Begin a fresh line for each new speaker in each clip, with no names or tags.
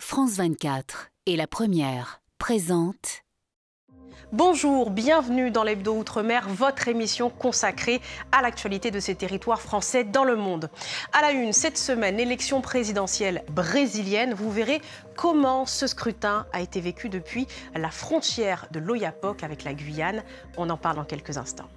France 24 et La Première présente.
Bonjour, bienvenue dans l'Hebdo Outre-mer, votre émission consacrée à l'actualité de ces territoires français dans le monde. À la une, cette semaine, l'élection présidentielle brésilienne. Vous verrez comment ce scrutin a été vécu depuis la frontière de l'Oyapock avec la Guyane. On en parle dans quelques instants.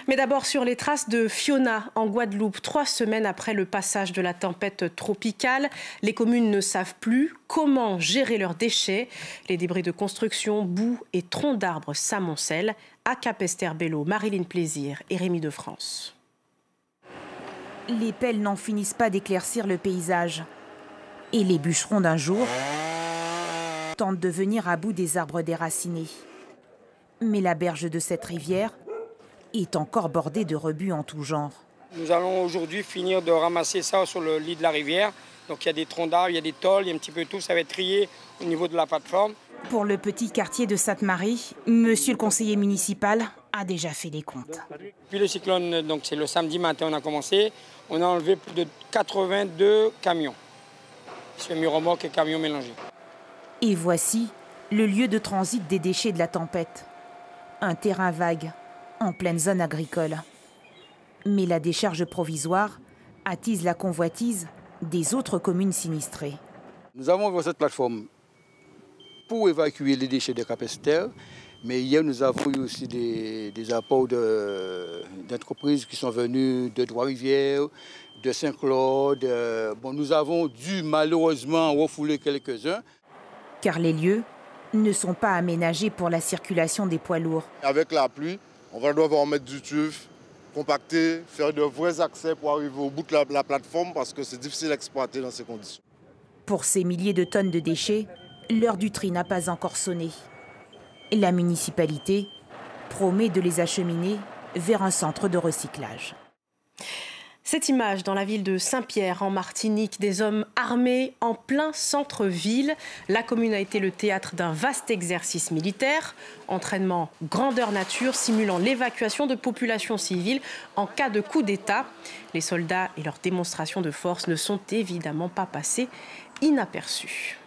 Mais d'abord sur les traces de Fiona en Guadeloupe. 3 semaines après le passage de la tempête tropicale, les communes ne savent plus comment gérer leurs déchets. Les débris de construction, boue et troncs d'arbres s'amoncellent. À Capesterre-Belle-Eau, Marilyn Plaisir et Rémi de France.
Les pelles n'en finissent pas d'éclaircir le paysage. Et les bûcherons d'un jour tentent de venir à bout des arbres déracinés. Mais la berge de cette rivière est encore bordée de rebuts en tout genre.
Nous allons aujourd'hui finir de ramasser ça sur le lit de la rivière. Donc il y a des troncs d'arbres, il y a des tôles, il y a un petit peu tout. Ça va être trié au niveau de la plateforme. Pour
le petit quartier de Sainte-Marie, monsieur le conseiller municipal a déjà fait les comptes.
Puis le cyclone, donc c'est le samedi matin on a commencé. On a enlevé plus de 82 camions. Semi-remorques et camions mélangés.
Et voici le lieu de transit des déchets de la tempête. Un terrain vague en pleine zone agricole. Mais la décharge provisoire attise la convoitise des autres communes sinistrées.
Nous avons ouvert cette plateforme pour évacuer les déchets de Capesterre, mais hier nous avons eu aussi des apports d'entreprises qui sont venues de Trois-Rivières, de Saint-Claude. Bon, nous avons dû malheureusement refouler quelques-uns.
Car les lieux ne sont pas aménagés pour la circulation des poids lourds.
Avec la pluie, on va devoir mettre du tuf, compacter, faire de vrais accès pour arriver au bout de la plateforme parce que c'est difficile à exploiter dans ces conditions.
Pour ces milliers de tonnes de déchets, l'heure du tri n'a pas encore sonné. La municipalité promet de les acheminer vers un centre de recyclage.
Cette image dans la ville de Saint-Pierre, en Martinique, des hommes armés en plein centre-ville. La commune a été le théâtre d'un vaste exercice militaire. Entraînement grandeur nature, simulant l'évacuation de populations civiles en cas de coup d'État. Les soldats et leurs démonstrations de force ne sont évidemment pas passés inaperçus.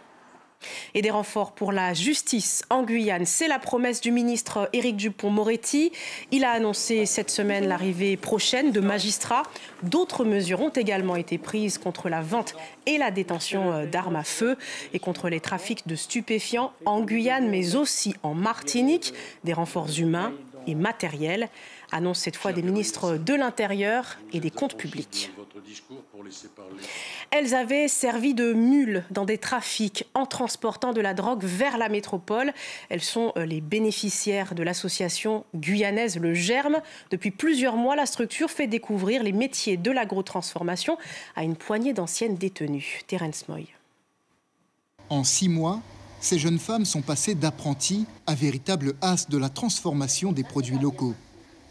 Et des renforts pour la justice en Guyane. C'est la promesse du ministre Éric Dupond-Moretti. Il a annoncé cette semaine l'arrivée prochaine de magistrats. D'autres mesures ont également été prises contre la vente et la détention d'armes à feu et contre les trafics de stupéfiants en Guyane, mais aussi en Martinique. Des renforts humains et matériels. Annonce cette fois des ministres de l'Intérieur et des Comptes publics. Elles avaient servi de mules dans des trafics en transportant de la drogue vers la métropole. Elles sont les bénéficiaires de l'association guyanaise Le Germe. Depuis plusieurs mois, la structure fait découvrir les métiers de l'agrotransformation à une poignée d'anciennes détenues. Terence Moy.
En 6 mois, ces jeunes femmes sont passées d'apprenties à véritables as de la transformation des produits locaux.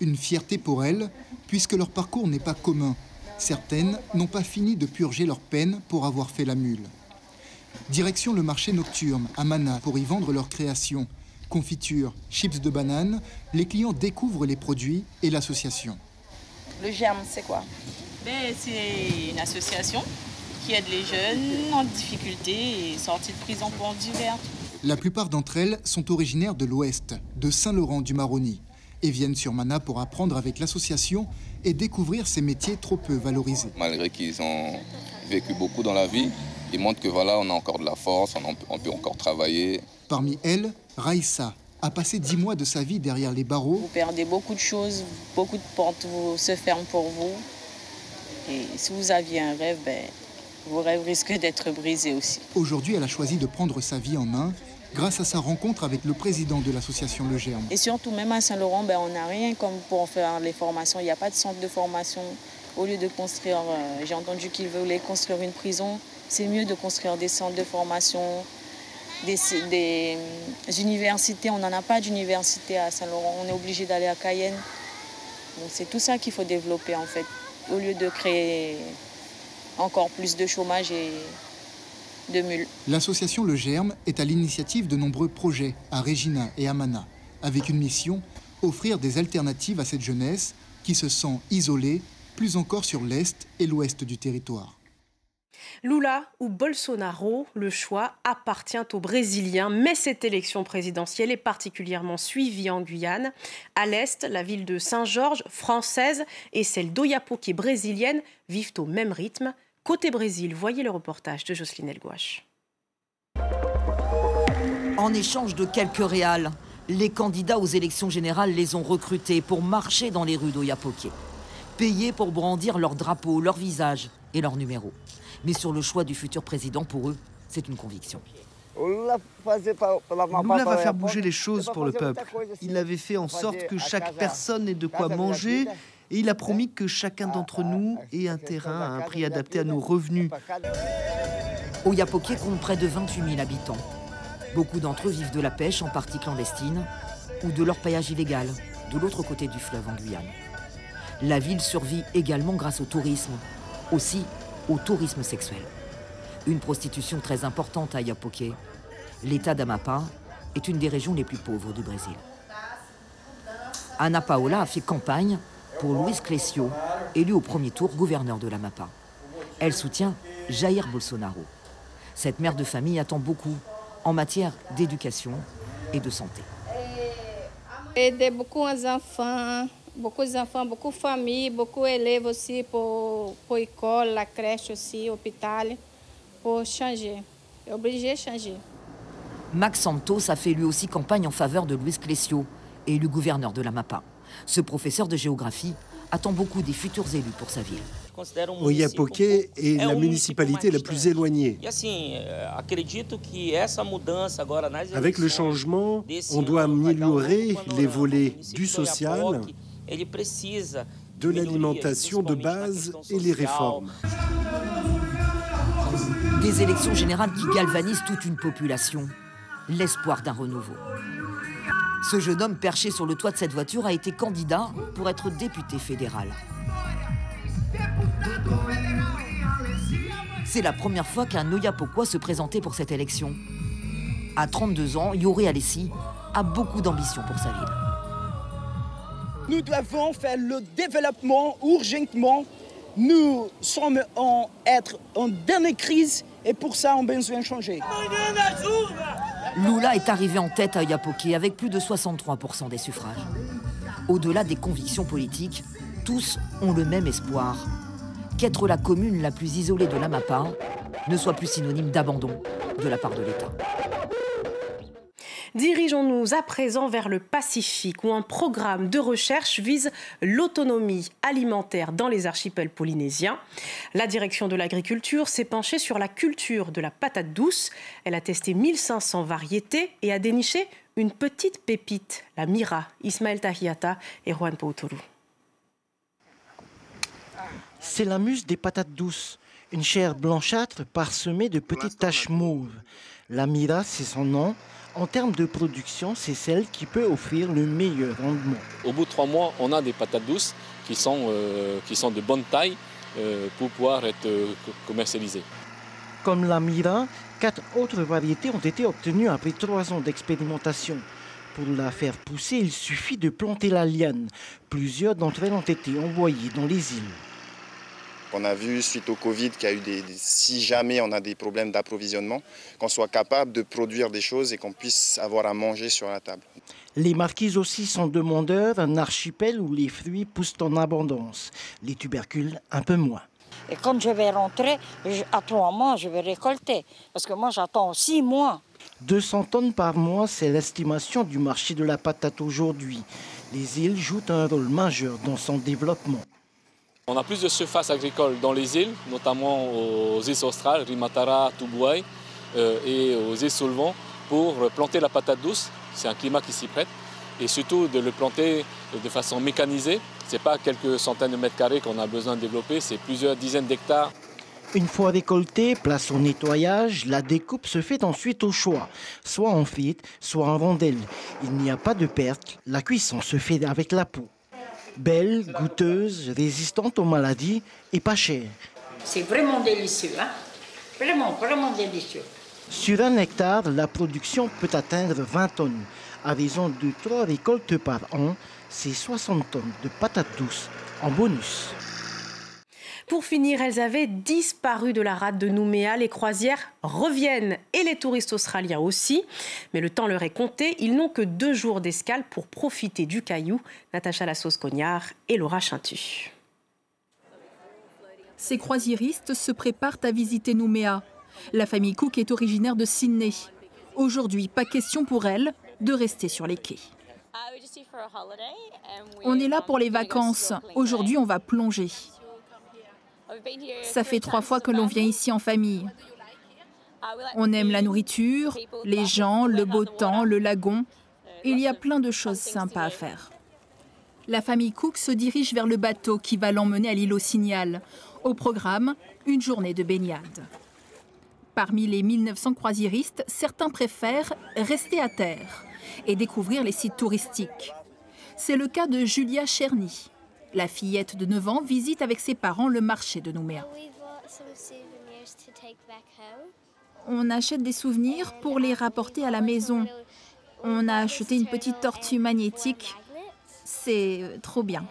Une fierté pour elles, puisque leur parcours n'est pas commun. Certaines n'ont pas fini de purger leur peine pour avoir fait la mule. Direction le marché nocturne à Mana pour y vendre leurs créations. Confiture, chips de banane, les clients découvrent les produits et l'association.
Le Germe, c'est quoi? C'est une association qui aide les jeunes en difficulté et sortis de prison pour divers.
La plupart d'entre elles sont originaires de l'Ouest, de Saint-Laurent-du-Maroni, et viennent sur Mana pour apprendre avec l'association et découvrir ces métiers trop peu valorisés.
Malgré qu'ils ont vécu beaucoup dans la vie, ils montrent que voilà, on a encore de la force, on peut encore travailler.
Parmi elles, Raïssa a passé 10 mois de sa vie derrière les barreaux.
Vous perdez beaucoup de choses, beaucoup de portes se ferment pour vous. Et si vous aviez un rêve, vos rêves risquent d'être brisés aussi.
Aujourd'hui, elle a choisi de prendre sa vie en main grâce à sa rencontre avec le président de l'association Le Germe.
Et surtout, même à Saint-Laurent, on n'a rien comme pour faire les formations. Il n'y a pas de centre de formation. Au lieu de construire, j'ai entendu qu'ils voulaient construire une prison, c'est mieux de construire des centres de formation, des universités. On n'en a pas d'université à Saint-Laurent, on est obligé d'aller à Cayenne. Donc c'est tout ça qu'il faut développer en fait, au lieu de créer encore plus de chômage de mules.
L'association Le Germe est à l'initiative de nombreux projets à Regina et à Mana, avec une mission, offrir des alternatives à cette jeunesse qui se sent isolée, plus encore sur l'est et l'ouest du territoire.
Lula ou Bolsonaro, le choix appartient aux Brésiliens, mais cette élection présidentielle est particulièrement suivie en Guyane. À l'est, la ville de Saint-Georges, française, et celle d'Oiapoque, brésilienne, vivent au même rythme. Côté Brésil, voyez le reportage de Jocelyne Elgouache.
En échange de quelques réals, les candidats aux élections générales les ont recrutés pour marcher dans les rues d'Oiapoque, payés pour brandir leur drapeau, leur visage et leur numéro. Mais sur le choix du futur président, pour eux, c'est une conviction.
Lula va faire bouger les choses pour le peuple. Il avait fait en sorte que chaque personne ait de quoi manger et il a promis que chacun d'entre nous ait un terrain à un prix adapté à nos revenus.
Oiapoque compte près de 28 000 habitants. Beaucoup d'entre eux vivent de la pêche, en partie clandestine, ou de l'orpaillage illégal, de l'autre côté du fleuve en Guyane. La ville survit également grâce au tourisme, aussi au tourisme sexuel. Une prostitution très importante à Oiapoque. L'état d'Amapá est une des régions les plus pauvres du Brésil. Ana Paola a fait campagne pour Luiz Clécio, élu au premier tour gouverneur de l'Amapá. Elle soutient Jair Bolsonaro. Cette mère de famille attend beaucoup en matière d'éducation et de santé.
Aider beaucoup d'enfants, beaucoup de familles, beaucoup d'élèves aussi pour l'école, la crèche aussi, l'hôpital, pour changer, obligé de changer.
Max Santos a fait lui aussi campagne en faveur de Luiz Clécio, élu gouverneur de l'Amapá. Ce professeur de géographie attend beaucoup des futurs élus pour sa ville.
Oiapoque est la municipalité la plus éloignée. Avec le changement, on doit améliorer les volets du social, de l'alimentation de base et les réformes.
Des élections générales qui galvanisent toute une population. L'espoir d'un renouveau. Ce jeune homme perché sur le toit de cette voiture a été candidat pour être député fédéral. C'est la première fois qu'un Oiapoquois se présentait pour cette élection. À 32 ans, Yuri Alessi a beaucoup d'ambition pour sa ville.
Nous devons faire le développement urgentement. Nous sommes en dernière crise et pour ça, on a besoin de changer.
Lula est arrivé en tête à Oiapoque avec plus de 63% des suffrages. Au-delà des convictions politiques, tous ont le même espoir, qu'être la commune la plus isolée de l'Amapá ne soit plus synonyme d'abandon de la part de l'État.
Dirigeons-nous à présent vers le Pacifique, où un programme de recherche vise l'autonomie alimentaire dans les archipels polynésiens. La direction de l'agriculture s'est penchée sur la culture de la patate douce. Elle a testé 1500 variétés et a déniché une petite pépite, la Mira. Ismaël Tahiata et Juan Poutourou.
C'est la muse des patates douces, une chair blanchâtre parsemée de petites taches mauves. La Mira, c'est son nom. En termes de production, c'est celle qui peut offrir le meilleur rendement.
Au bout de 3 mois, on a des patates douces qui sont de bonne taille pour pouvoir être commercialisées.
Comme la Mira, 4 autres variétés ont été obtenues après 3 ans d'expérimentation. Pour la faire pousser, il suffit de planter la liane. Plusieurs d'entre elles ont été envoyées dans les îles.
On a vu suite au Covid qu'il y a eu si jamais on a des problèmes d'approvisionnement, qu'on soit capable de produire des choses et qu'on puisse avoir à manger sur la table.
Les marquises aussi sont demandeurs d'un archipel où les fruits poussent en abondance, les tubercules un peu moins.
Et quand je vais rentrer, à 3 mois, je vais récolter, parce que moi j'attends 6 mois.
200 tonnes par mois, c'est l'estimation du marché de la patate aujourd'hui. Les îles jouent un rôle majeur dans son développement.
On a plus de surface agricole dans les îles, notamment aux îles australes, Rimatara, Tubuai et aux îles Solvang, pour planter la patate douce. C'est un climat qui s'y prête. Et surtout de le planter de façon mécanisée. Ce n'est pas quelques centaines de mètres carrés qu'on a besoin de développer, c'est plusieurs dizaines d'hectares.
Une fois récoltée, place au nettoyage, la découpe se fait ensuite au choix, soit en frites, soit en rondelles. Il n'y a pas de perte, la cuisson se fait avec la peau. Belle, goûteuse, résistante aux maladies et pas chère.
C'est vraiment délicieux, hein? Vraiment, vraiment délicieux.
Sur 1 hectare, la production peut atteindre 20 tonnes. À raison de 3 récoltes par an, c'est 60 tonnes de patates douces en bonus.
Pour finir, elles avaient disparu de la rade de Nouméa. Les croisières reviennent et les touristes australiens aussi. Mais le temps leur est compté. Ils n'ont que 2 jours d'escale pour profiter du caillou. Natacha Lassos-Cognard et Laura Chintu.
Ces croisiéristes se préparent à visiter Nouméa. La famille Cook est originaire de Sydney. Aujourd'hui, pas question pour elle de rester sur les quais. On est là pour les vacances. Aujourd'hui, on va plonger. Ça fait 3 fois que l'on vient ici en famille. On aime la nourriture, les gens, le beau temps, le lagon. Il y a plein de choses sympas à faire. La famille Cook se dirige vers le bateau qui va l'emmener à l'île au Signal. Au programme, une journée de baignade. Parmi les 1900 croisiéristes, certains préfèrent rester à terre et découvrir les sites touristiques. C'est le cas de Julia Cherny. La fillette de 9 ans visite avec ses parents le marché de Nouméa. On achète des souvenirs pour les rapporter à la maison. On a acheté une petite tortue magnétique. C'est trop bien.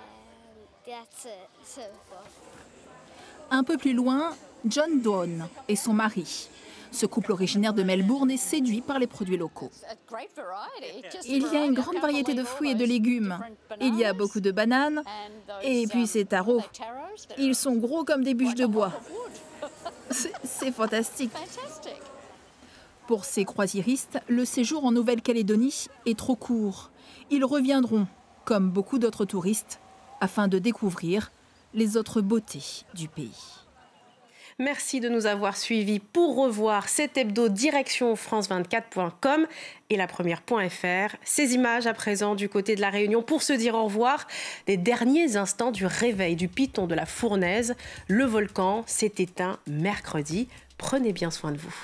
Un peu plus loin, John Dawn et son mari. Ce couple originaire de Melbourne est séduit par les produits locaux. Il y a une grande variété de fruits et de légumes. Il y a beaucoup de bananes et puis ces tarots. Ils sont gros comme des bûches de bois. C'est fantastique. Pour ces croisiéristes, le séjour en Nouvelle-Calédonie est trop court. Ils reviendront, comme beaucoup d'autres touristes, afin de découvrir les autres beautés du pays.
Merci de nous avoir suivis. Pour revoir cet hebdo, direction france24.com et la première.fr. Ces images à présent du côté de la Réunion pour se dire au revoir. Les derniers instants du réveil du piton de la Fournaise. Le volcan s'est éteint mercredi. Prenez bien soin de vous.